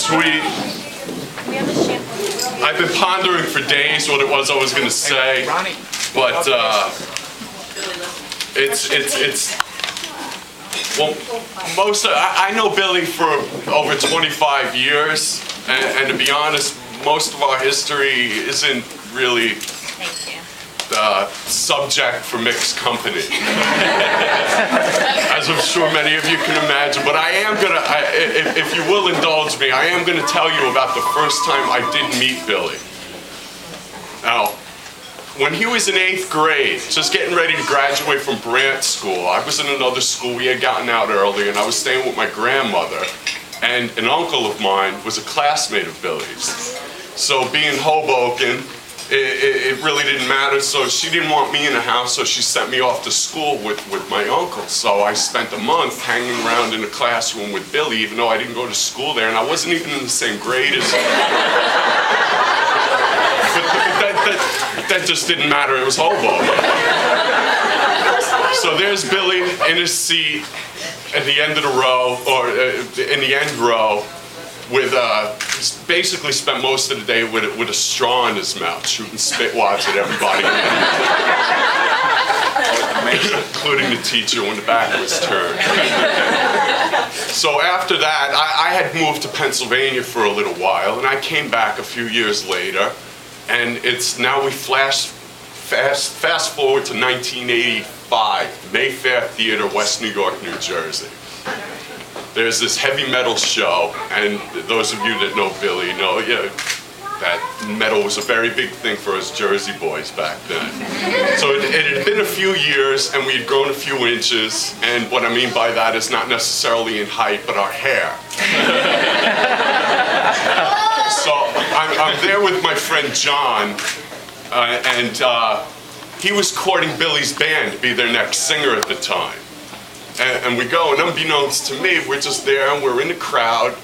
sweet. I've been pondering for days what it was I was going to say, but well, I know Billy for over 25 years, and to be honest, most of our history isn't really subject for mixed company, as I'm sure many of you can imagine. But I am gonna, if you will indulge me, I am gonna tell you about the first time I did meet Billy. Now, when he was in 8th grade, just getting ready to graduate from Brant School, I was in another school. We had gotten out early, and I was staying with my grandmother, and an uncle of mine was a classmate of Billy's. So being Hoboken, it really didn't matter, so she didn't want me in the house, so she sent me off to school with my uncle. So I spent a month hanging around in the classroom with Billy, even though I didn't go to school there, and I wasn't even in the same grade as him. But that just didn't matter, it was Hoboken. So there's Billy in his seat at the end of the row, or in the end row, with basically spent most of the day with a straw in his mouth, shooting spit wads at everybody, including the teacher when the back was turned. So after that, I had moved to Pennsylvania for a little while, and I came back a few years later, and it's now we fast forward to 1985, Mayfair Theater, West New York, New Jersey. There's this heavy metal show, and those of you that know Billy know that metal was a very big thing for us Jersey boys back then. So it had been a few years, and we had grown a few inches, and what I mean by that is not necessarily in height, but our hair. So I'm there with my friend John, and he was courting Billy's band to be their next singer at the time. And we go, and unbeknownst to me, we're just there, and we're in the crowd,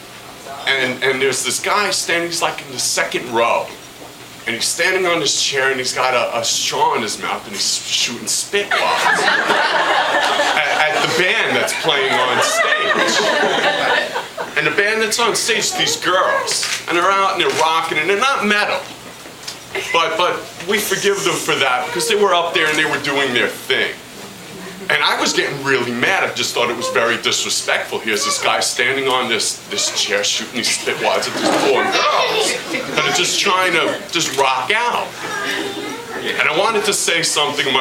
and there's this guy standing, he's like in the second row, and he's standing on his chair, and he's got a straw in his mouth, and he's shooting spit wads at the band that's playing on stage. And the band that's on stage, these girls, and they're out and they're rocking, and they're not metal, but we forgive them for that, because they were up there and they were doing their thing. And I was getting really mad. I just thought it was very disrespectful. Here's this guy standing on this chair shooting these spit wads at these poor girls that are just trying to just rock out. And I wanted to say something.